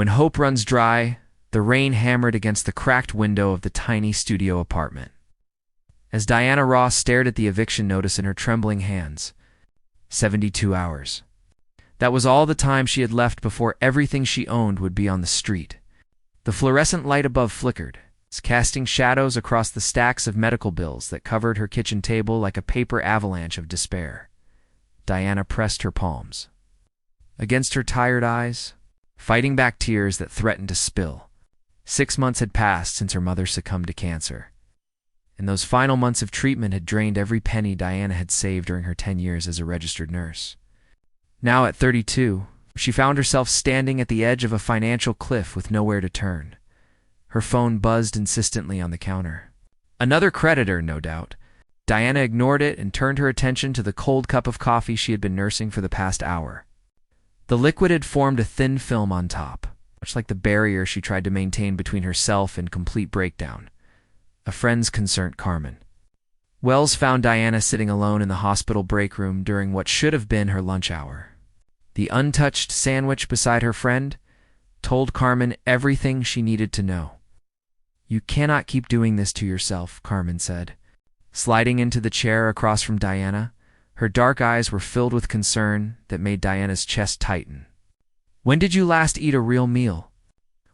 When hope runs dry, the rain hammered against the cracked window of the tiny studio apartment. As Diana Ross stared at the eviction notice in her trembling hands, 72 hours. That was all the time she had left before everything she owned would be on the street. The fluorescent light above flickered, casting shadows across the stacks of medical bills that covered her kitchen table like a paper avalanche of despair. Diana pressed her palms against her tired eyes, fighting back tears that threatened to spill. 6 months had passed since her mother succumbed to cancer, and those final months of treatment had drained every penny Diana had saved during her 10 years as a registered nurse. Now at 32, she found herself standing at the edge of a financial cliff with nowhere to turn. Her phone buzzed insistently on the counter. Another creditor, no doubt. Diana ignored it and turned her attention to the cold cup of coffee she had been nursing for the past hour. The liquid had formed a thin film on top, much like the barrier she tried to maintain between herself and complete breakdown. A friend's concerned Carmen. Wells found Diana sitting alone in the hospital break room during what should have been her lunch hour. The untouched sandwich beside her friend told Carmen everything she needed to know. "You cannot keep doing this to yourself," Carmen said. Sliding into the chair across from Diana, her dark eyes were filled with concern that made Diana's chest tighten. "When did you last eat a real meal?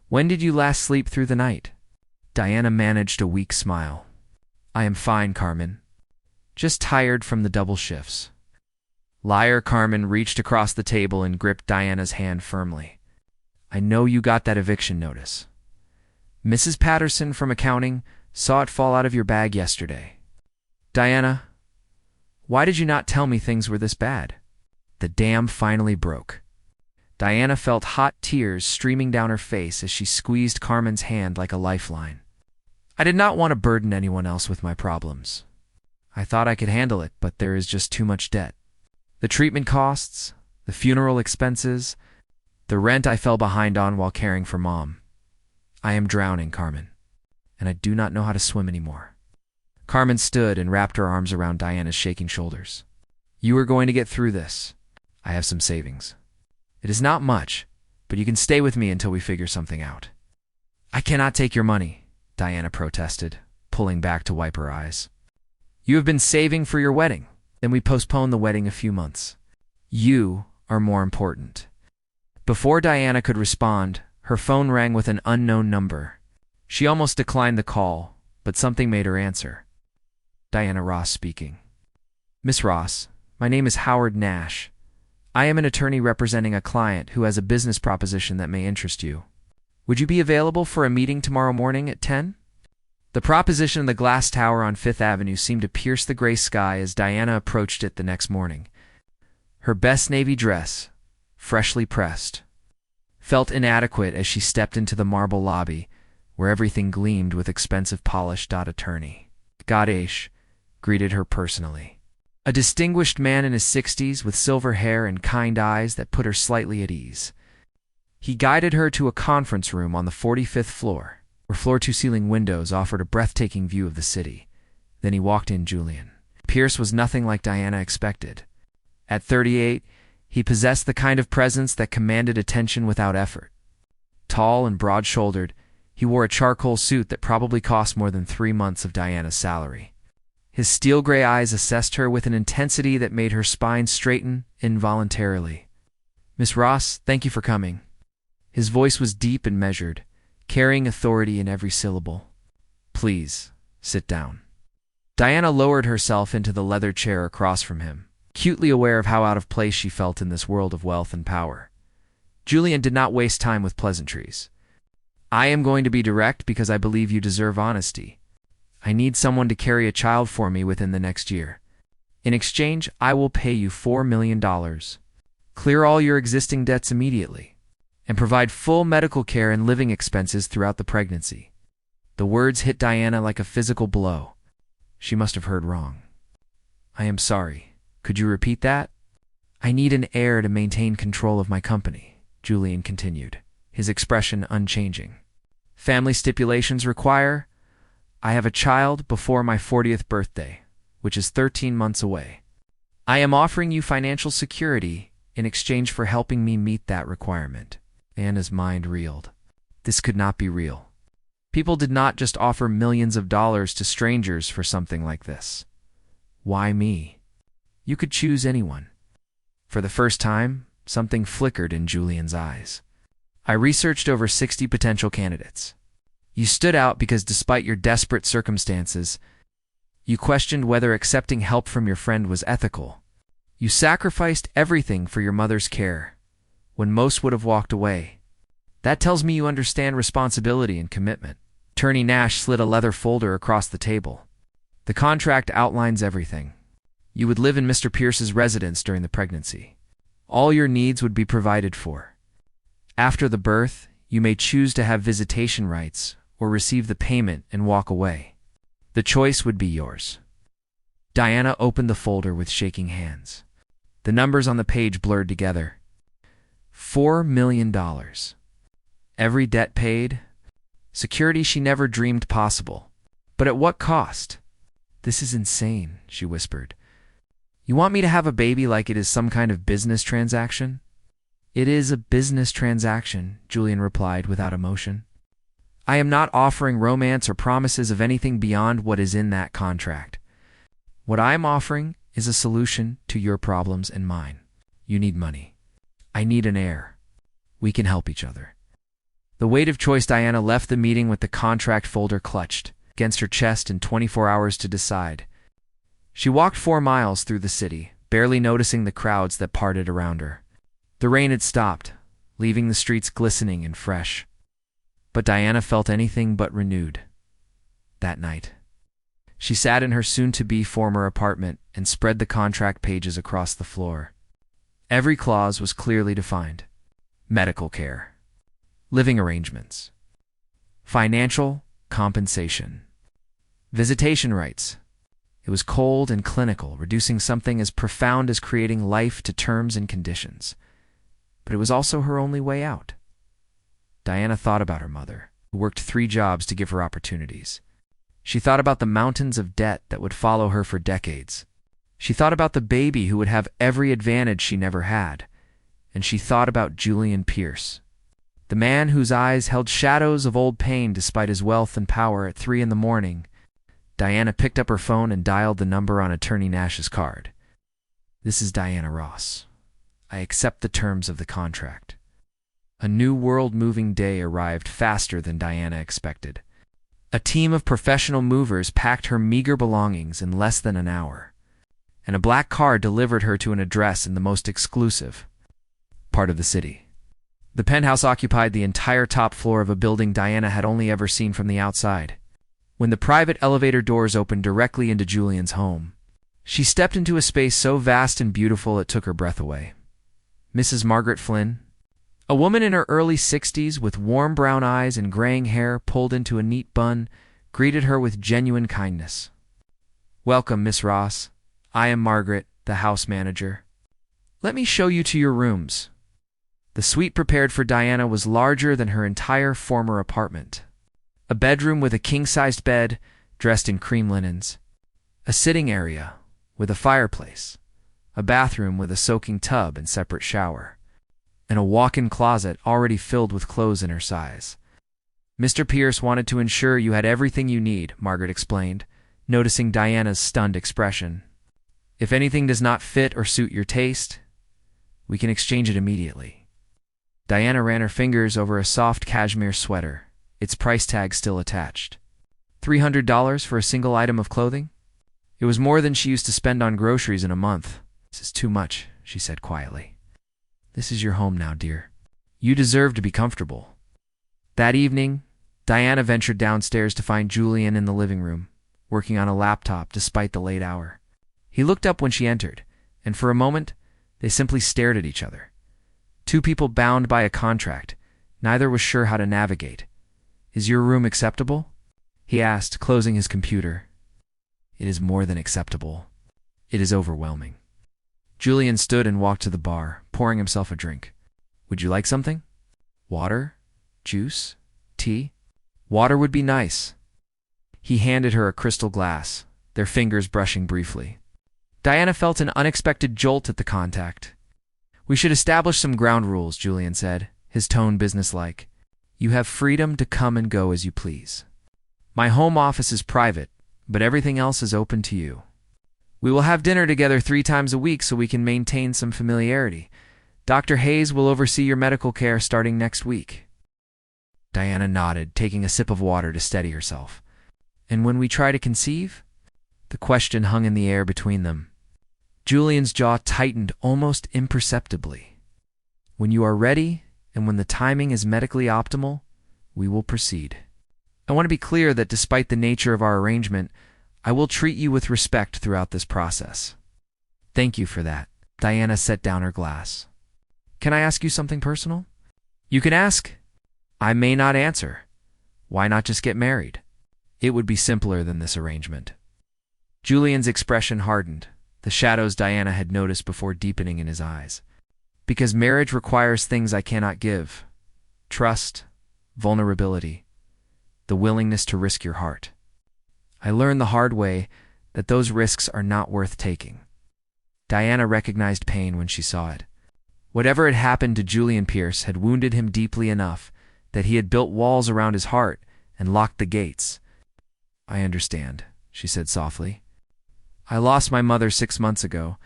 When did you last sleep through the night?" Diana managed a weak smile. "I am fine, Carmen. Just tired from the double shifts." Liar. Carmen reached across the table and gripped Diana's hand firmly. "I know you got that eviction notice. Mrs. Patterson from accounting saw it fall out of your bag yesterday. Diana, why did you not tell me things were this bad?" The dam finally broke. Diana felt hot tears streaming down her face as she squeezed Carmen's hand like a lifeline. "I did not want to burden anyone else with my problems. I thought I could handle it, but there is just too much debt. The treatment costs, the funeral expenses, the rent I fell behind on while caring for Mom. I am drowning, Carmen, and I do not know how to swim anymore." Carmen stood and wrapped her arms around Diana's shaking shoulders. "You are going to get through this. I have some savings. It is not much, but you can stay with me until we figure something out." "I cannot take your money," Diana protested, pulling back to wipe her eyes. "You have been saving for your wedding. Then we postponed the wedding a few months. You are more important." Before Diana could respond, her phone rang with an unknown number. She almost declined the call, but something made her answer. Diana Ross speaking. "Miss Ross, my name is Howard Nash. I am an attorney representing a client who has a business proposition that may interest you. Would you be available for a meeting tomorrow morning at 10? The proposition of the glass tower on Fifth Avenue seemed to pierce the gray sky as Diana approached it the next morning. Her best navy dress, freshly pressed, felt inadequate as she stepped into the marble lobby, where everything gleamed with expensive polish. Attorney Gadesh greeted her personally. A distinguished man in his 60s with silver hair and kind eyes that put her slightly at ease. He guided her to a conference room on the 45th floor, where floor-to-ceiling windows offered a breathtaking view of the city. Then he walked in Julian. Pierce was nothing like Diana expected. At 38, he possessed the kind of presence that commanded attention without effort. Tall and broad-shouldered, he wore a charcoal suit that probably cost more than 3 months of Diana's salary. His steel-gray eyes assessed her with an intensity that made her spine straighten involuntarily. "Miss Ross, thank you for coming." His voice was deep and measured, carrying authority in every syllable. "Please, sit down." Diana lowered herself into the leather chair across from him, acutely aware of how out of place she felt in this world of wealth and power. Julian did not waste time with pleasantries. "I am going to be direct because I believe you deserve honesty. I need someone to carry a child for me within the next year. In exchange, I will pay you $4 million, clear all your existing debts immediately, and provide full medical care and living expenses throughout the pregnancy." The words hit Diana like a physical blow. She must have heard wrong. "I am sorry. Could you repeat that?" "I need an heir to maintain control of my company," Julian continued, his expression unchanging. "Family stipulations require I have a child before my 40th birthday, which is 13 months away. I am offering you financial security in exchange for helping me meet that requirement. Diana's mind reeled. This could not be real. People did not just offer millions of dollars to strangers for something like this. Why me? You could choose anyone. For the first time, something flickered in Julian's eyes. I researched over 60 potential candidates. You stood out because despite your desperate circumstances, you questioned whether accepting help from your friend was ethical. You sacrificed everything for your mother's care, when most would have walked away. That tells me you understand responsibility and commitment. Attorney Nash slid a leather folder across the table. The contract outlines everything. You would live in Mr. Pierce's residence during the pregnancy. All your needs would be provided for. After the birth, you may choose to have visitation rights or receive the payment and walk away. The choice would be yours. Diana opened the folder with shaking hands. The numbers on the page blurred together. $4 million. Every debt paid. Security she never dreamed possible. But at what cost? This is insane, she whispered. You want me to have a baby like it is some kind of business transaction? It is a business transaction, Julian replied without emotion. I am not offering romance or promises of anything beyond what is in that contract. What I am offering is a solution to your problems and mine. You need money. I need an heir. We can help each other. The weight of choice. Diana left the meeting with the contract folder clutched against her chest and 24 hours to decide. She walked 4 miles through the city, barely noticing the crowds that parted around her. The rain had stopped, leaving the streets glistening and fresh. But Diana felt anything but renewed. That night, she sat in her soon-to-be former apartment and spread the contract pages across the floor. Every clause was clearly defined. Medical care. Living arrangements. Financial compensation. Visitation rights. It was cold and clinical, reducing something as profound as creating life to terms and conditions. But it was also her only way out. Diana thought about her mother, who worked 3 jobs to give her opportunities. She thought about the mountains of debt that would follow her for decades. She thought about the baby who would have every advantage she never had. And she thought about Julian Pierce, the man whose eyes held shadows of old pain despite his wealth and power. At 3 in the morning, Diana picked up her phone and dialed the number on Attorney Nash's card. This is Diana Ross. I accept the terms of the contract. A new world-moving day arrived faster than Diana expected. A team of professional movers packed her meager belongings in less than an hour, and a black car delivered her to an address in the most exclusive part of the city. The penthouse occupied the entire top floor of a building Diana had only ever seen from the outside. When the private elevator doors opened directly into Julian's home, she stepped into a space so vast and beautiful it took her breath away. Mrs. Margaret Flynn, a woman in her early 60s with warm brown eyes and graying hair pulled into a neat bun, greeted her with genuine kindness. Welcome, Miss Ross. I am Margaret, the house manager. Let me show you to your rooms. The suite prepared for Diana was larger than her entire former apartment. A bedroom with a king-sized bed dressed in cream linens, a sitting area with a fireplace, a bathroom with a soaking tub and separate shower, and a walk-in closet already filled with clothes in her size. Mr. Pierce wanted to ensure you had everything you need, Margaret explained, noticing Diana's stunned expression. If anything does not fit or suit your taste, we can exchange it immediately. Diana ran her fingers over a soft cashmere sweater, its price tag still attached. $300 for a single item of clothing? It was more than she used to spend on groceries in a month. This is too much, she said quietly. This is your home now, dear. You deserve to be comfortable. That evening, Diana ventured downstairs to find Julian in the living room, working on a laptop despite the late hour. He looked up when she entered, and for a moment, they simply stared at each other. 2 people bound by a contract. Neither was sure how to navigate. Is your room acceptable? He asked, closing his computer. It is more than acceptable. It is overwhelming. Julian stood and walked to the bar, pouring himself a drink. Would you like something? Water? Juice? Tea? Water would be nice. He handed her a crystal glass, their fingers brushing briefly. Diana felt an unexpected jolt at the contact. We should establish some ground rules, Julian said, his tone businesslike. "You have freedom to come and go as you please. My home office is private, but everything else is open to you. We will have dinner together 3 times a week so we can maintain some familiarity. Dr. Hayes will oversee your medical care starting next week." Diana nodded, taking a sip of water to steady herself. "And when we try to conceive?" The question hung in the air between them. Julian's jaw tightened almost imperceptibly. "When you are ready, and when the timing is medically optimal, we will proceed. I want to be clear that despite the nature of our arrangement, I will treat you with respect throughout this process." "Thank you for that." Diana set down her glass. "Can I ask you something personal?" "You can ask. I may not answer. Why not just get married? It would be simpler than this arrangement." Julian's expression hardened, the shadows Diana had noticed before deepening in his eyes. "Because marriage requires things I cannot give. Trust, vulnerability, the willingness to risk your heart. I learned the hard way that those risks are not worth taking." Diana recognized pain when she saw it. Whatever had happened to Julian Pierce had wounded him deeply enough that he had built walls around his heart and locked the gates. "I understand," she said softly. "I lost my mother 6 months ago,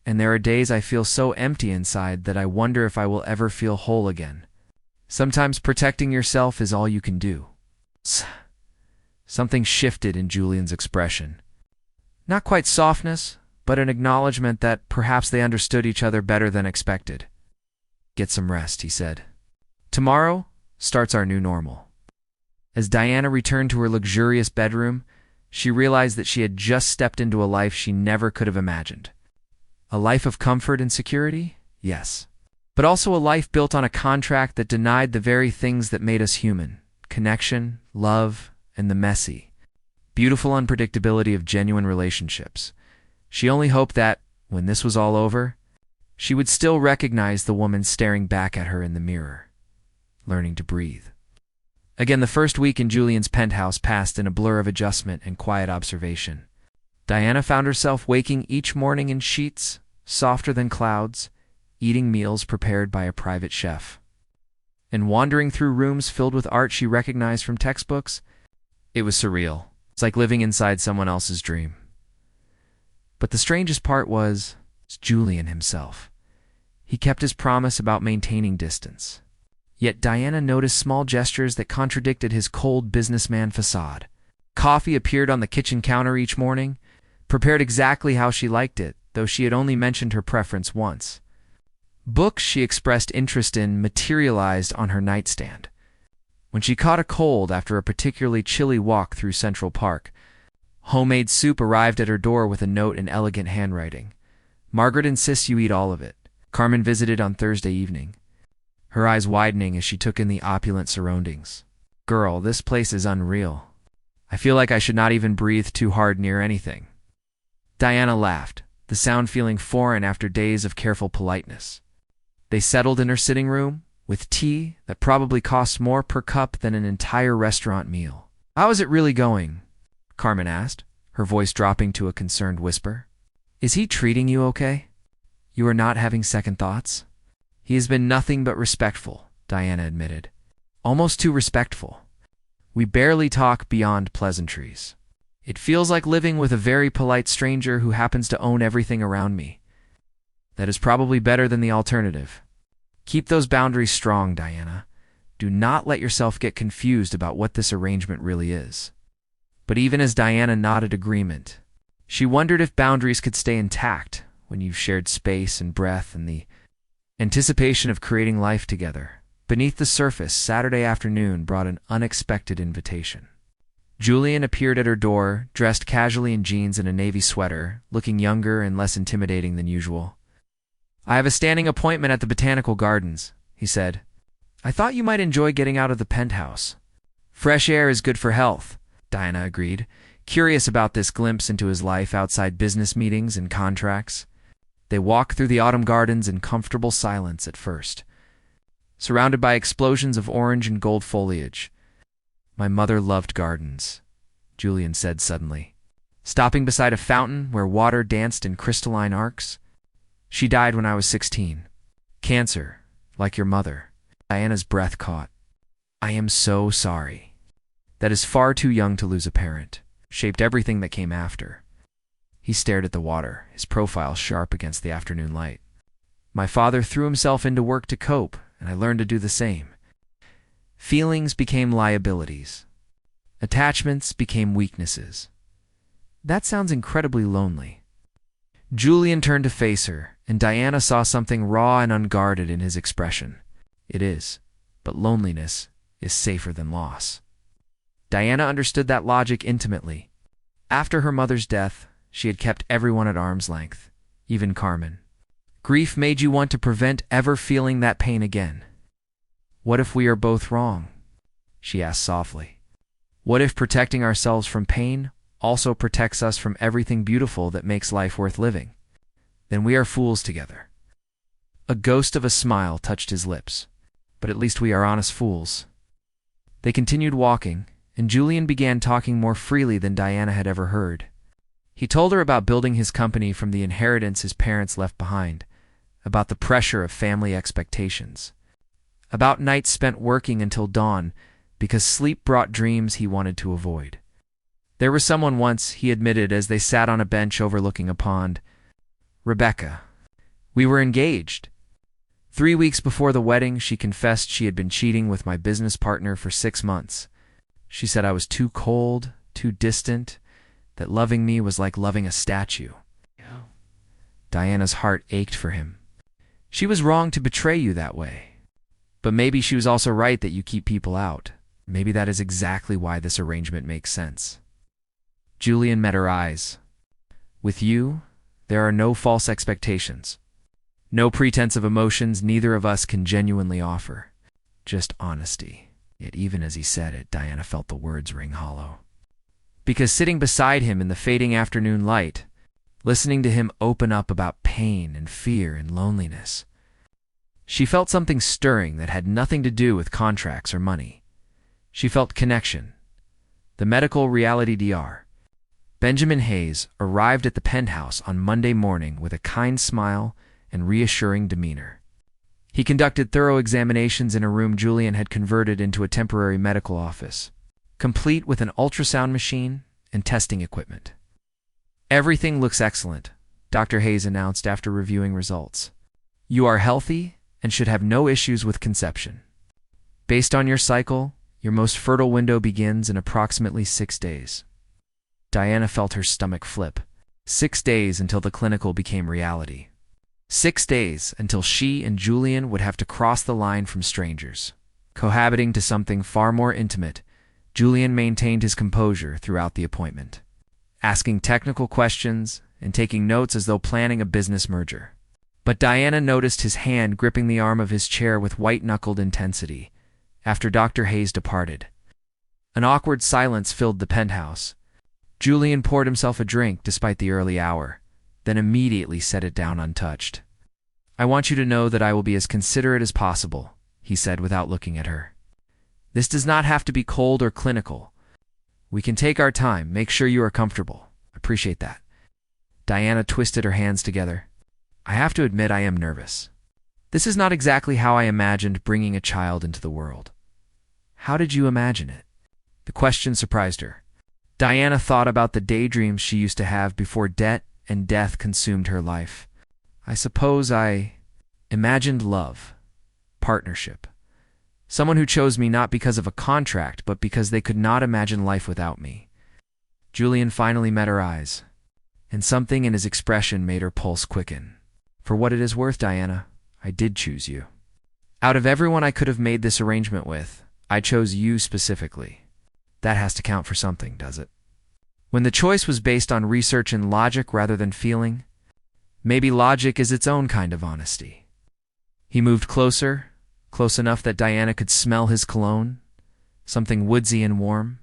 and there are days I feel so empty inside that I wonder if I will ever feel whole again. Sometimes protecting yourself is all you can do." Something shifted in Julian's expression. Not quite softness, but an acknowledgement that perhaps they understood each other better than expected. "Get some rest," he said. "Tomorrow starts our new normal." As Diana returned to her luxurious bedroom, she realized that she had just stepped into a life she never could have imagined. A life of comfort and security? Yes. But also a life built on a contract that denied the very things that made us human: connection, love, and the messy, beautiful unpredictability of genuine relationships. She only hoped that, when this was all over, she would still recognize the woman staring back at her in the mirror, learning to breathe. Again, the first week in Julian's penthouse passed in a blur of adjustment and quiet observation. Diana found herself waking each morning in sheets softer than clouds, eating meals prepared by a private chef, and wandering through rooms filled with art she recognized from textbooks. It was surreal. It's like living inside someone else's dream. But the strangest part was Julian himself. He kept his promise about maintaining distance. Yet Diana noticed small gestures that contradicted his cold businessman facade. Coffee appeared on the kitchen counter each morning, prepared exactly how she liked it, though she had only mentioned her preference once. Books she expressed interest in materialized on her nightstand. When she caught a cold after a particularly chilly walk through Central Park, homemade soup arrived at her door with a note in elegant handwriting. "Margaret insists you eat all of it." Carmen visited on Thursday evening, her eyes widening as she took in the opulent surroundings. "Girl, this place is unreal. I feel like I should not even breathe too hard near anything." Diana laughed, the sound feeling foreign after days of careful politeness. They settled in her sitting room, with tea that probably cost more per cup than an entire restaurant meal. "How is it really going?" Carmen asked, her voice dropping to a concerned whisper. "Is he treating you okay? You are not having second thoughts?" "He has been nothing but respectful," Diana admitted. "Almost too respectful. We barely talk beyond pleasantries. It feels like living with a very polite stranger who happens to own everything around me. That is probably better than the alternative. Keep those boundaries strong, Diana. Do not let yourself get confused about what this arrangement really is." But even as Diana nodded agreement, she wondered if boundaries could stay intact when you've shared space and breath and the anticipation of creating life together. Beneath the surface, Saturday afternoon brought an unexpected invitation. Julian appeared at her door, dressed casually in jeans and a navy sweater, looking younger and less intimidating than usual. "I have a standing appointment at the Botanical Gardens," he said. "I thought you might enjoy getting out of the penthouse." "Fresh air is good for health," Diana agreed, curious about this glimpse into his life outside business meetings and contracts. They walked through the autumn gardens in comfortable silence at first, surrounded by explosions of orange and gold foliage. "My mother loved gardens," Julian said suddenly, stopping beside a fountain where water danced in crystalline arcs. "She died when I was 16. Cancer, like your mother." Diana's breath caught. I am so sorry. That is far too young to lose a parent. Shaped everything that came after. He stared at the water, his profile sharp against the afternoon light. My father threw himself into work to cope, and I learned to do the same. Feelings became liabilities. Attachments became weaknesses. That sounds incredibly lonely. Julian turned to face her, and Diana saw something raw and unguarded in his expression. It is, but loneliness is safer than loss. Diana understood that logic intimately. After her mother's death, she had kept everyone at arm's length, even Carmen. Grief made you want to prevent ever feeling that pain again. What if we are both wrong? She asked softly. What if protecting ourselves from pain also protects us from everything beautiful that makes life worth living? Then we are fools together. A ghost of a smile touched his lips. But at least we are honest fools. They continued walking, and Julian began talking more freely than Diana had ever heard. He told her about building his company from the inheritance his parents left behind, about the pressure of family expectations, about nights spent working until dawn because sleep brought dreams he wanted to avoid. There was someone once, he admitted as they sat on a bench overlooking a pond. Rebecca. We were engaged. 3 weeks before the wedding, she confessed she had been cheating with my business partner for 6 months. She said I was too cold, too distant, that loving me was like loving a statue. Diana's heart ached for him. She was wrong to betray you that way. But maybe she was also right that you keep people out. Maybe that is exactly why this arrangement makes sense. Julian met her eyes. With you, there are no false expectations. No pretense of emotions neither of us can genuinely offer. Just honesty. Yet even as he said it, Diana felt the words ring hollow. Because sitting beside him in the fading afternoon light, listening to him open up about pain and fear and loneliness, she felt something stirring that had nothing to do with contracts or money. She felt connection. The medical reality DR. Benjamin Hayes arrived at the penthouse on Monday morning with a kind smile and reassuring demeanor. He conducted thorough examinations in a room Julian had converted into a temporary medical office, complete with an ultrasound machine and testing equipment. Everything looks excellent, Dr. Hayes announced after reviewing results. You are healthy and should have no issues with conception. Based on your cycle, your most fertile window begins in approximately 6 days. Diana felt her stomach flip. 6 days until the clinical became reality. 6 days until she and Julian would have to cross the line from strangers. Cohabiting to something far more intimate, Julian maintained his composure throughout the appointment, asking technical questions and taking notes as though planning a business merger. But Diana noticed his hand gripping the arm of his chair with white-knuckled intensity after Dr. Hayes departed. An awkward silence filled the penthouse. Julian poured himself a drink despite the early hour, then immediately set it down untouched. I want you to know that I will be as considerate as possible, he said without looking at her. This does not have to be cold or clinical. We can take our time, make sure you are comfortable. Appreciate that. Diana twisted her hands together. I have to admit I am nervous. This is not exactly how I imagined bringing a child into the world. How did you imagine it? The question surprised her. Diana thought about the daydreams she used to have before debt and death consumed her life. I suppose I imagined love, partnership. Someone who chose me not because of a contract, but because they could not imagine life without me. Julian finally met her eyes, and something in his expression made her pulse quicken. For what it is worth, Diana, I did choose you. Out of everyone I could have made this arrangement with, I chose you specifically. That has to count for something, does it? When the choice was based on research and logic rather than feeling, maybe logic is its own kind of honesty. He moved closer, close enough that Diana could smell his cologne, something woodsy and warm.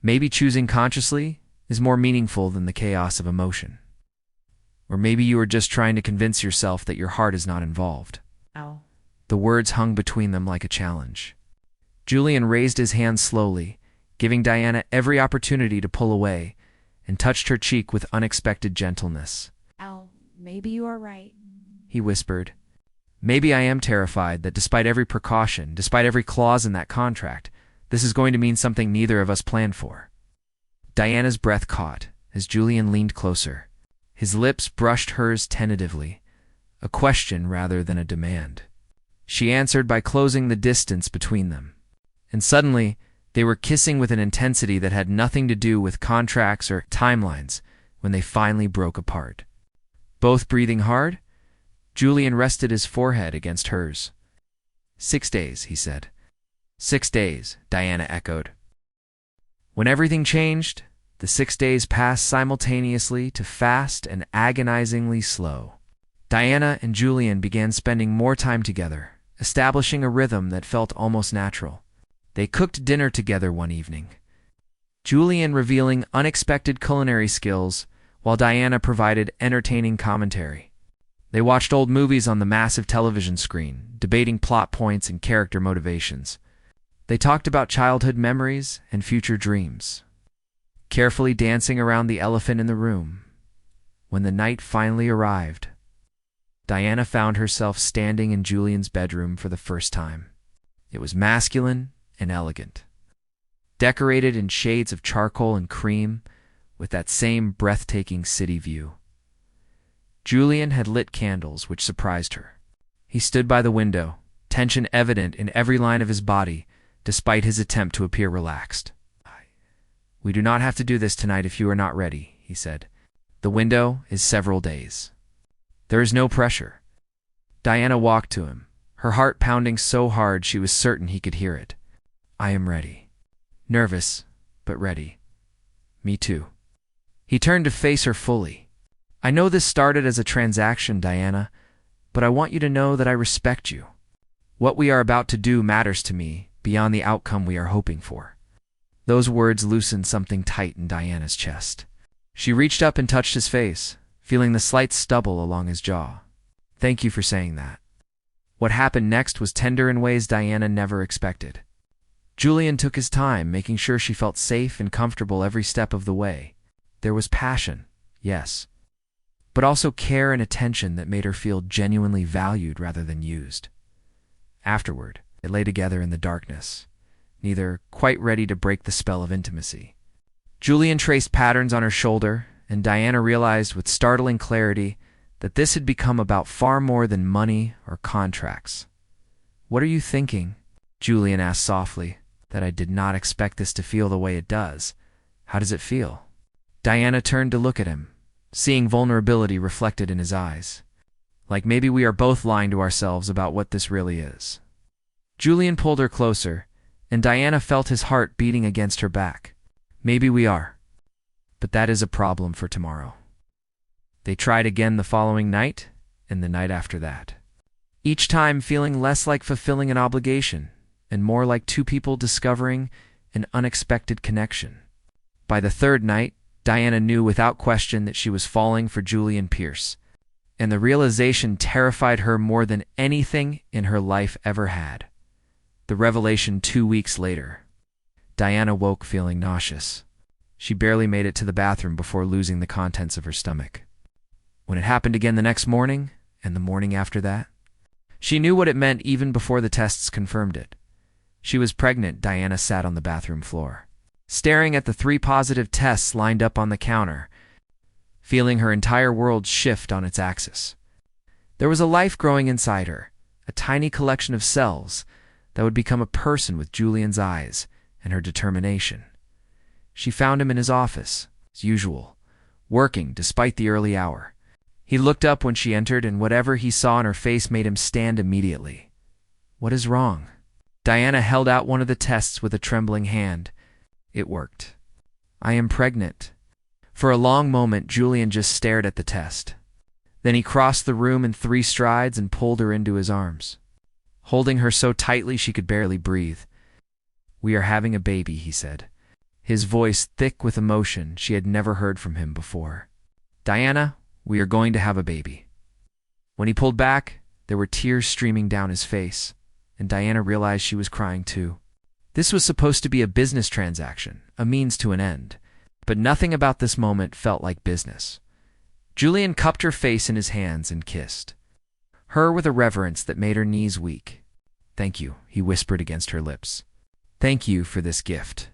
Maybe choosing consciously is more meaningful than the chaos of emotion. Or maybe you are just trying to convince yourself that your heart is not involved. Ow. The words hung between them like a challenge. Julian raised his hand slowly, giving Diana every opportunity to pull away, and touched her cheek with unexpected gentleness. Ow, maybe you are right. He whispered. Maybe I am terrified that despite every precaution, despite every clause in that contract, this is going to mean something neither of us planned for." Diana's breath caught as Julian leaned closer. His lips brushed hers tentatively, a question rather than a demand. She answered by closing the distance between them. And suddenly, they were kissing with an intensity that had nothing to do with contracts or timelines when they finally broke apart. Both breathing hard, Julian rested his forehead against hers. 6 days, he said. 6 days, Diana echoed. When everything changed, the 6 days passed simultaneously to fast and agonizingly slow. Diana and Julian began spending more time together, establishing a rhythm that felt almost natural. They cooked dinner together one evening, Julian revealing unexpected culinary skills, while Diana provided entertaining commentary. They watched old movies on the massive television screen, debating plot points and character motivations. They talked about childhood memories and future dreams, carefully dancing around the elephant in the room. When the night finally arrived, Diana found herself standing in Julian's bedroom for the first time. It was masculine and elegant, decorated in shades of charcoal and cream, with that same breathtaking city view. Julian had lit candles, which surprised her. He stood by the window, tension evident in every line of his body, despite his attempt to appear relaxed. "We do not have to do this tonight if you are not ready," he said. "The window is several days. There is no pressure." Diana walked to him, her heart pounding so hard she was certain he could hear it. "I am ready. Nervous, but ready. Me too." He turned to face her fully. "I know this started as a transaction, Diana, but I want you to know that I respect you. What we are about to do matters to me beyond the outcome we are hoping for." Those words loosened something tight in Diana's chest. She reached up and touched his face, feeling the slight stubble along his jaw. "Thank you for saying that." What happened next was tender in ways Diana never expected. Julian took his time, making sure she felt safe and comfortable every step of the way. There was passion, yes, but also care and attention that made her feel genuinely valued rather than used. Afterward, they lay together in the darkness, neither quite ready to break the spell of intimacy. Julian traced patterns on her shoulder, and Diana realized with startling clarity that this had become about far more than money or contracts. "What are you thinking?" Julian asked softly. "That I did not expect this to feel the way it does. How does it feel?" Diana turned to look at him, seeing vulnerability reflected in his eyes. "Like maybe we are both lying to ourselves about what this really is." Julian pulled her closer, and Diana felt his heart beating against her back. "Maybe we are, but that is a problem for tomorrow." They tried again the following night, and the night after that, each time feeling less like fulfilling an obligation and more like two people discovering an unexpected connection. By the third night, Diana knew without question that she was falling for Julian Pierce, and the realization terrified her more than anything in her life ever had. The revelation 2 weeks later. Diana woke feeling nauseous. She barely made it to the bathroom before losing the contents of her stomach. When it happened again the next morning, and the morning after that, she knew what it meant even before the tests confirmed it. She was pregnant. Diana sat on the bathroom floor, staring at the 3 positive tests lined up on the counter, feeling her entire world shift on its axis. There was a life growing inside her, a tiny collection of cells that would become a person with Julian's eyes and her determination. She found him in his office, as usual, working despite the early hour. He looked up when she entered, and whatever he saw in her face made him stand immediately. "What is wrong?" Diana held out one of the tests with a trembling hand. It worked. "I am pregnant." For a long moment, Julian just stared at the test. Then he crossed the room in 3 strides and pulled her into his arms, holding her so tightly she could barely breathe. "We are having a baby," he said, his voice thick with emotion she had never heard from him before. "Diana, we are going to have a baby." When he pulled back, there were tears streaming down his face, and Diana realized she was crying too. This was supposed to be a business transaction, a means to an end, but nothing about this moment felt like business. Julian cupped her face in his hands and kissed. her with a reverence that made her knees weak. "Thank you," he whispered against her lips. "Thank you for this gift."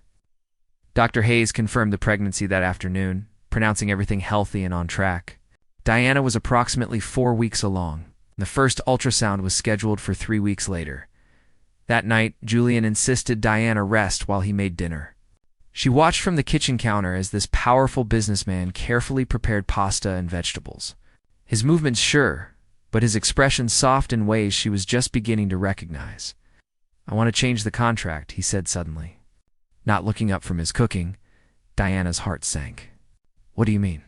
Dr. Hayes confirmed the pregnancy that afternoon, pronouncing everything healthy and on track. Diana was approximately 4 weeks along. The first ultrasound was scheduled for 3 weeks later. That night, Julian insisted Diana rest while he made dinner. She watched from the kitchen counter as this powerful businessman carefully prepared pasta and vegetables. His movements sure, but his expression soft in ways she was just beginning to recognize. "I want to change the contract," he said suddenly. Not looking up from his cooking, Diana's heart sank. "What do you mean?"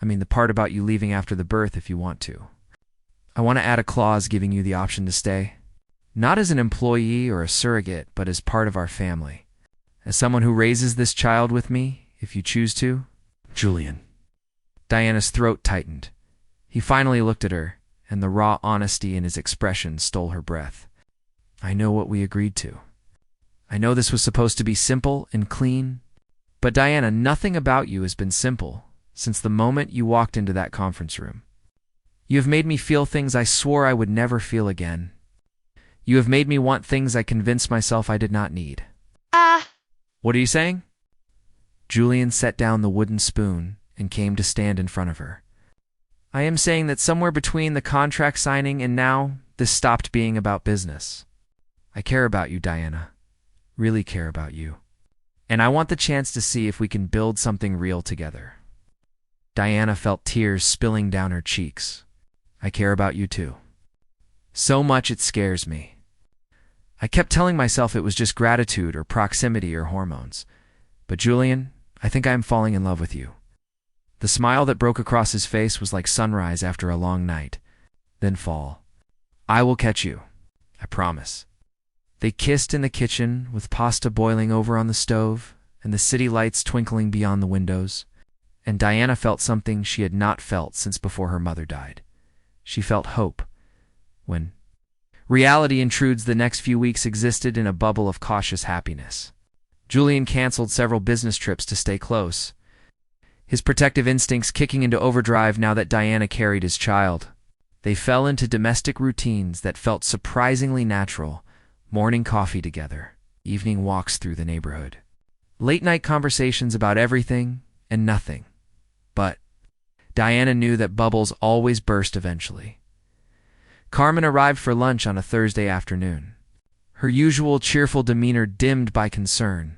"I mean the part about you leaving after the birth if you want to. I want to add a clause giving you the option to stay. Not as an employee or a surrogate, but as part of our family. As someone who raises this child with me, if you choose to." "Julian." Diana's throat tightened. He finally looked at her, and the raw honesty in his expression stole her breath. "I know what we agreed to. I know this was supposed to be simple and clean. But Diana, nothing about you has been simple since the moment you walked into that conference room. You have made me feel things I swore I would never feel again. You have made me want things I convinced myself I did not need." "What are you saying?" Julian set down the wooden spoon and came to stand in front of her. "I am saying that somewhere between the contract signing and now, this stopped being about business. I care about you, Diana. Really care about you. And I want the chance to see if we can build something real together." Diana felt tears spilling down her cheeks. "I care about you too. So much it scares me. I kept telling myself it was just gratitude or proximity or hormones. But Julian, I think I am falling in love with you." The smile that broke across his face was like sunrise after a long night, then fall. "I will catch you. I promise." They kissed in the kitchen, with pasta boiling over on the stove and the city lights twinkling beyond the windows. And Diana felt something she had not felt since before her mother died. She felt hope. When reality intrudes, the next few weeks existed in a bubble of cautious happiness. Julian canceled several business trips to stay close, his protective instincts kicking into overdrive now that Diana carried his child. They fell into domestic routines that felt surprisingly natural: morning coffee together, evening walks through the neighborhood, late-night conversations about everything and nothing. But Diana knew that bubbles always burst eventually. Carmen arrived for lunch on a Thursday afternoon, her usual cheerful demeanor dimmed by concern.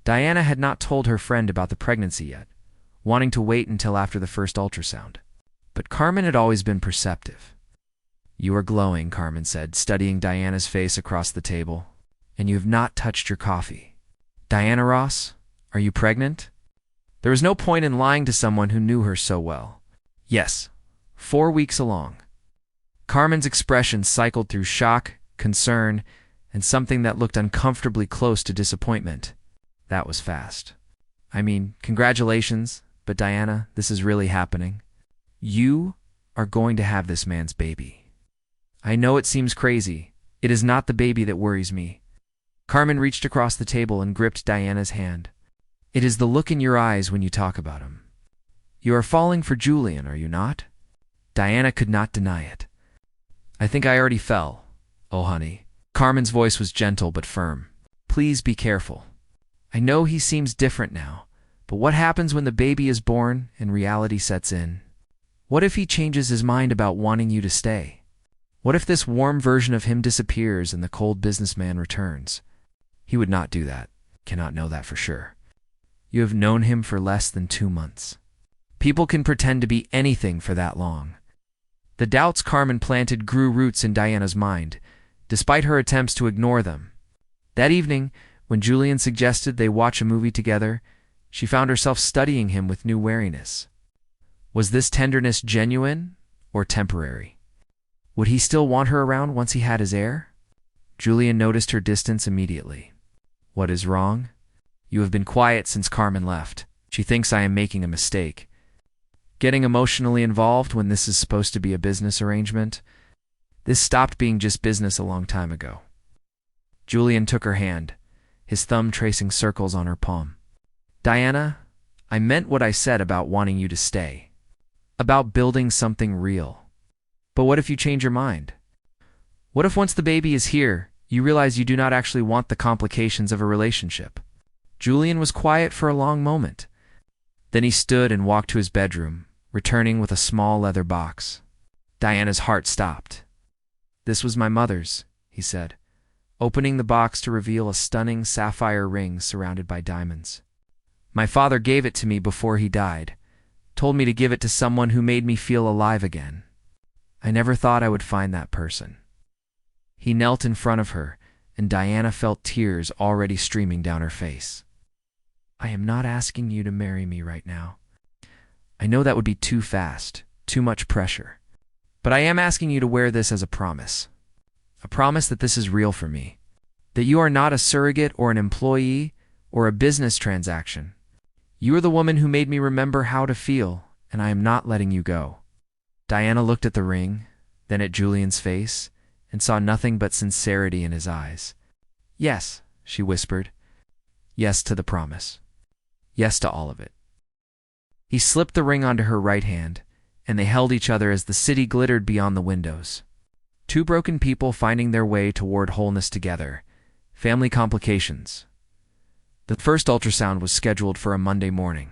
Diana had not told her friend about the pregnancy yet, wanting to wait until after the first ultrasound. But Carmen had always been perceptive. "You are glowing," Carmen said, studying Diana's face across the table. "And you have not touched your coffee. Diana Ross, are you pregnant?" There was no point in lying to someone who knew her so well. "Yes, 4 weeks along." Carmen's expression cycled through shock, concern, and something that looked uncomfortably close to disappointment. That was fast. "I mean, congratulations, but Diana, this is really happening. You are going to have this man's baby. I know it seems crazy. It is not the baby that worries me." Carmen reached across the table and gripped Diana's hand. "It is the look in your eyes when you talk about him. You are falling for Julian, are you not?" Diana could not deny it. "I think I already fell. Oh, honey." Carmen's voice was gentle but firm. "Please be careful. I know he seems different now, but what happens when the baby is born and reality sets in? What if he changes his mind about wanting you to stay? What if this warm version of him disappears and the cold businessman returns? He would not do that. Cannot know that for sure. You have known him for less than 2 months. People can pretend to be anything for that long." The doubts Carmen planted grew roots in Diana's mind, despite her attempts to ignore them. That evening, when Julian suggested they watch a movie together, she found herself studying him with new wariness. Was this tenderness genuine or temporary? Would he still want her around once he had his heir? Julian noticed her distance immediately. "What is wrong?" "You have been quiet since Carmen left. She thinks I am making a mistake. Getting emotionally involved when this is supposed to be a business arrangement. This stopped being just business a long time ago." Julian took her hand, his thumb tracing circles on her palm. "Diana, I meant what I said about wanting you to stay. About building something real. But what if you change your mind? What if once the baby is here, you realize you do not actually want the complications of a relationship? Julian was quiet for a long moment. Then he stood and walked to his bedroom, returning with a small leather box. Diana's heart stopped. "This was my mother's," he said, opening the box to reveal a stunning sapphire ring surrounded by diamonds. "My father gave it to me before he died, told me to give it to someone who made me feel alive again. I never thought I would find that person." He knelt in front of her, and Diana felt tears already streaming down her face. "I am not asking you to marry me right now. I know that would be too fast, too much pressure. But I am asking you to wear this as a promise. A promise that this is real for me. That you are not a surrogate or an employee or a business transaction. You are the woman who made me remember how to feel, and I am not letting you go." Diana looked at the ring, then at Julian's face, and saw nothing but sincerity in his eyes. "Yes," she whispered. "Yes to the promise. Yes to all of it." He slipped the ring onto her right hand, and they held each other as the city glittered beyond the windows. Two broken people finding their way toward wholeness together. Family complications. The first ultrasound was scheduled for a Monday morning.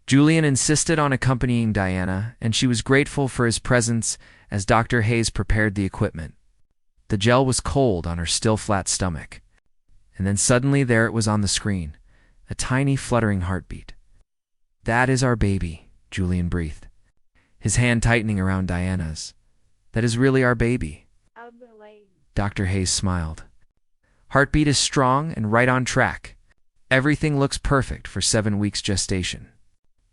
Julian insisted on accompanying Diana, and she was grateful for his presence as Dr. Hayes prepared the equipment. The gel was cold on her still flat stomach. And then suddenly there it was on the screen, a tiny fluttering heartbeat. "That is our baby," Julian breathed, his hand tightening around Diana's. "That is really our baby." Dr. Hayes smiled. "Heartbeat is strong and right on track. Everything looks perfect for 7 weeks gestation.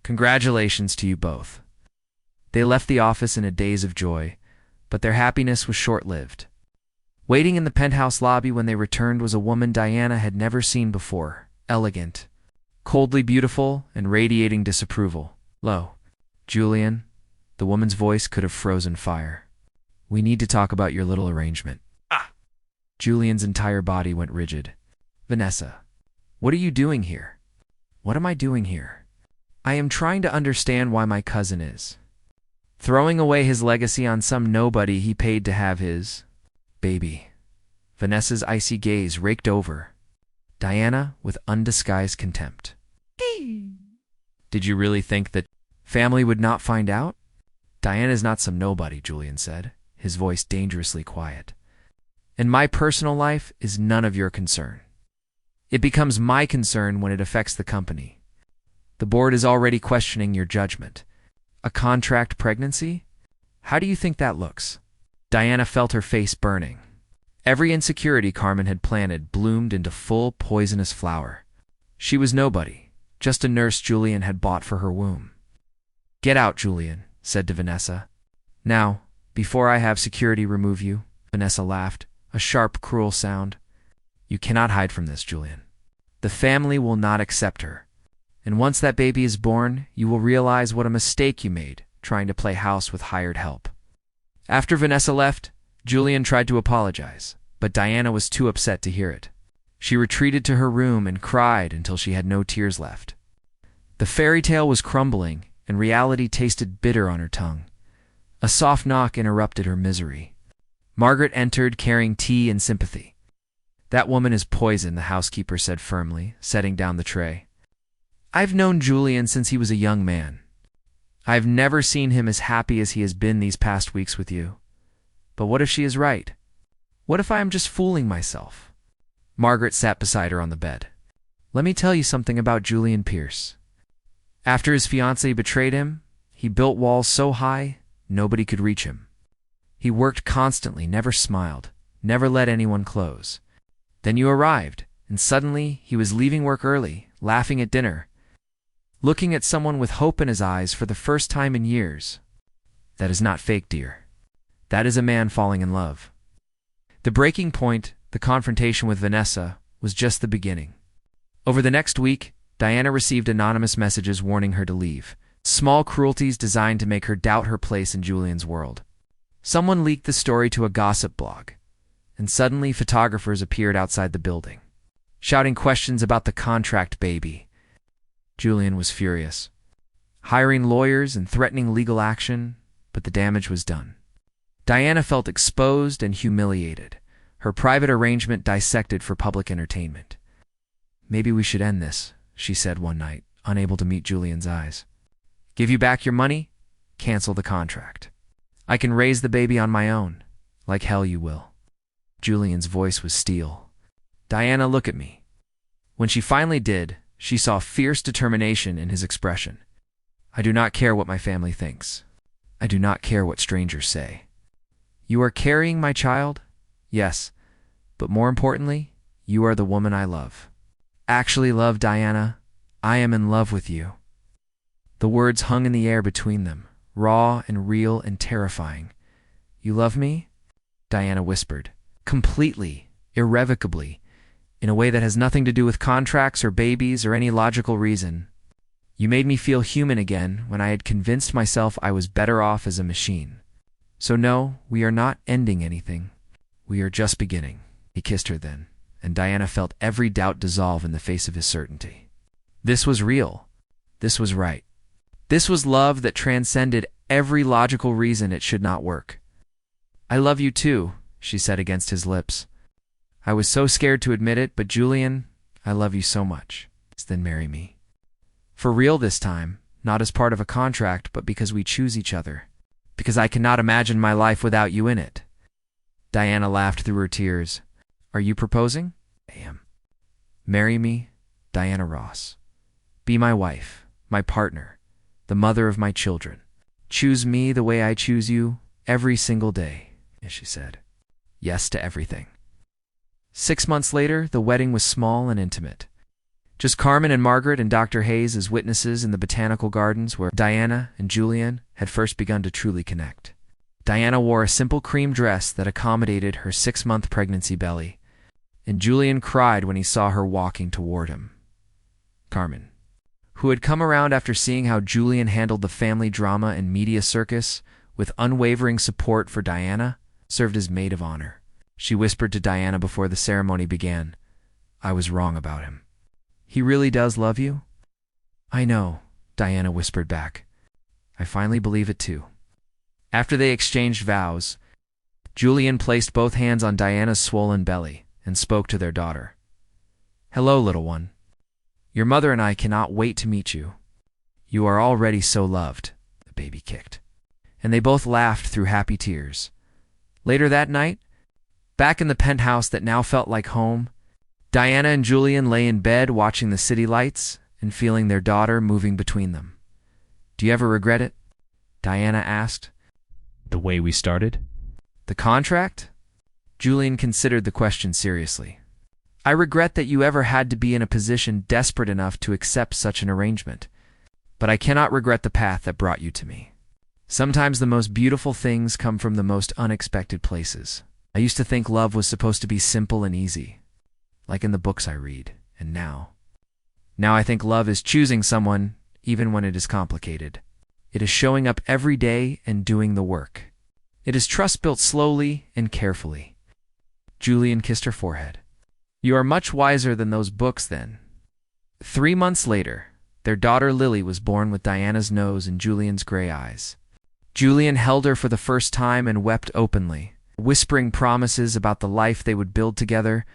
Congratulations to you both." They left the office in a daze of joy, but their happiness was short-lived. Waiting in the penthouse lobby when they returned was a woman Diana had never seen before, elegant, coldly beautiful, and radiating disapproval. "Lo, Julian," the woman's voice could have frozen fire. "We need to talk about your little arrangement." "Ah!" Julian's entire body went rigid. "Vanessa, what are you doing here?" "What am I doing here? I am trying to understand why my cousin is throwing away his legacy on some nobody he paid to have his baby." Vanessa's icy gaze raked over Diana with undisguised contempt. "Did you really think that family would not find out?" "Diana's not some nobody," Julian said, his voice dangerously quiet. "And my personal life is none of your concern. It becomes my concern when it affects the company. The board is already questioning your judgment. A contract pregnancy? How do you think that looks?" Diana felt her face burning. Every insecurity Carmen had planted bloomed into full poisonous flower. She was nobody, just a nurse Julian had bought for her womb. "Get out," Julian said to Vanessa. "Now, before I have security remove you." Vanessa laughed, a sharp, cruel sound. "You cannot hide from this, Julian. The family will not accept her. And once that baby is born, you will realize what a mistake you made trying to play house with hired help." After Vanessa left, Julian tried to apologize, but Diana was too upset to hear it. She retreated to her room and cried until she had no tears left. The fairy tale was crumbling, and reality tasted bitter on her tongue. A soft knock interrupted her misery. Margaret entered carrying tea and sympathy. "That woman is poison," the housekeeper said firmly, setting down the tray. "I've known Julian since he was a young man. I've never seen him as happy as he has been these past weeks with you. But what if she is right? What if I am just fooling myself?" Margaret sat beside her on the bed. "Let me tell you something about Julian Pierce. After his fiancée betrayed him, he built walls so high nobody could reach him. He worked constantly, never smiled, never let anyone close. Then you arrived, and suddenly he was leaving work early, laughing at dinner, looking at someone with hope in his eyes for the first time in years. That is not fake, dear. That is a man falling in love." The breaking point, the confrontation with Vanessa, was just the beginning. Over the next week, Diana received anonymous messages warning her to leave, small cruelties designed to make her doubt her place in Julian's world. Someone leaked the story to a gossip blog, and suddenly photographers appeared outside the building, shouting questions about the contract baby. Julian was furious, hiring lawyers and threatening legal action, but the damage was done. Diana felt exposed and humiliated, her private arrangement dissected for public entertainment. "Maybe we should end this," she said one night, unable to meet Julian's eyes. "Give you back your money? Cancel the contract. I can raise the baby on my own. Like hell you will." Julian's voice was steel. "Diana, look at me." When she finally did, she saw fierce determination in his expression. "I do not care what my family thinks. I do not care what strangers say. You are carrying my child? Yes, but more importantly, you are the woman I love. Actually love, Diana. I am in love with you." The words hung in the air between them, raw and real and terrifying. "You love me?" Diana whispered. "Completely, irrevocably, in a way that has nothing to do with contracts or babies or any logical reason. You made me feel human again when I had convinced myself I was better off as a machine. So no, we are not ending anything. We are just beginning." He kissed her then, and Diana felt every doubt dissolve in the face of his certainty. This was real. This was right. This was love that transcended every logical reason it should not work. "I love you too," she said against his lips. "I was so scared to admit it, but Julian, I love you so much. Then marry me. For real this time, not as part of a contract, but because we choose each other. Because I cannot imagine my life without you in it." Diana laughed through her tears. "Are you proposing?" "I am." "Marry me, Diana Ross. Be my wife, my partner, the mother of my children. Choose me the way I choose you every single day," she said. Yes to everything. 6 months later, the wedding was small and intimate. Just Carmen and Margaret and Dr. Hayes as witnesses in the botanical gardens where Diana and Julian had first begun to truly connect. Diana wore a simple cream dress that accommodated her 6-month pregnancy belly, and Julian cried when he saw her walking toward him. Carmen, who had come around after seeing how Julian handled the family drama and media circus with unwavering support for Diana, served as maid of honor. She whispered to Diana before the ceremony began, "I was wrong about him. He really does love you?" "I know," Diana whispered back. "I finally believe it too." After they exchanged vows, Julian placed both hands on Diana's swollen belly and spoke to their daughter. "Hello, little one. Your mother and I cannot wait to meet you. You are already so loved," the baby kicked. And they both laughed through happy tears. Later that night, back in the penthouse that now felt like home, Diana and Julian lay in bed watching the city lights and feeling their daughter moving between them. "Do you ever regret it?" Diana asked. "The way we started?" "The contract?" Julian considered the question seriously. "I regret that you ever had to be in a position desperate enough to accept such an arrangement, but I cannot regret the path that brought you to me. Sometimes the most beautiful things come from the most unexpected places. I used to think love was supposed to be simple and easy, like in the books I read, and now I think love is choosing someone even when it is complicated. It is showing up every day and doing the work. It is trust built slowly and carefully." Julian kissed her forehead. "You are much wiser than those books then." 3 months later, their daughter Lily was born with Diana's nose and Julian's gray eyes. Julian held her for the first time and wept openly, whispering promises about the life they would build together.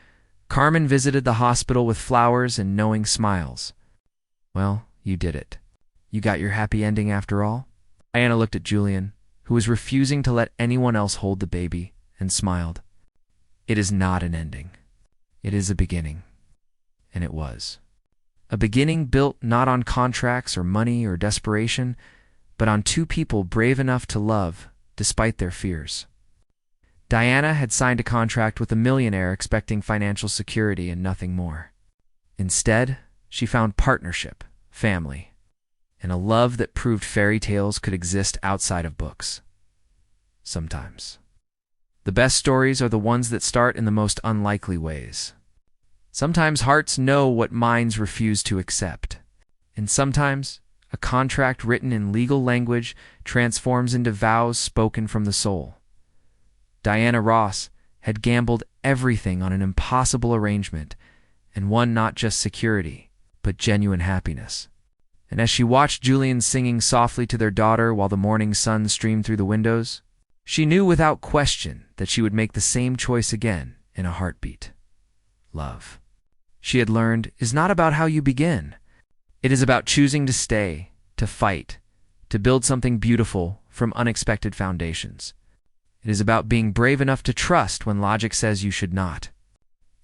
Carmen visited the hospital with flowers and knowing smiles. "Well, you did it. You got your happy ending after all?" Diana looked at Julian, who was refusing to let anyone else hold the baby, and smiled. "It is not an ending. It is a beginning." And it was. A beginning built not on contracts or money or desperation, but on 2 people brave enough to love despite their fears. Diana had signed a contract with a millionaire expecting financial security and nothing more. Instead, she found partnership, family, and a love that proved fairy tales could exist outside of books. Sometimes. The best stories are the ones that start in the most unlikely ways. Sometimes hearts know what minds refuse to accept. And sometimes, a contract written in legal language transforms into vows spoken from the soul. Diana Ross had gambled everything on an impossible arrangement and won not just security, but genuine happiness. And as she watched Julian singing softly to their daughter while the morning sun streamed through the windows, She knew without question that she would make the same choice again in a heartbeat. Love, she had learned, is not about how you begin. It is about choosing to stay, to fight, to build something beautiful from unexpected foundations. It is about being brave enough to trust when logic says you should not.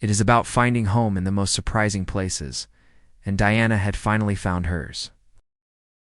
It is about finding home in the most surprising places, and Diana had finally found hers.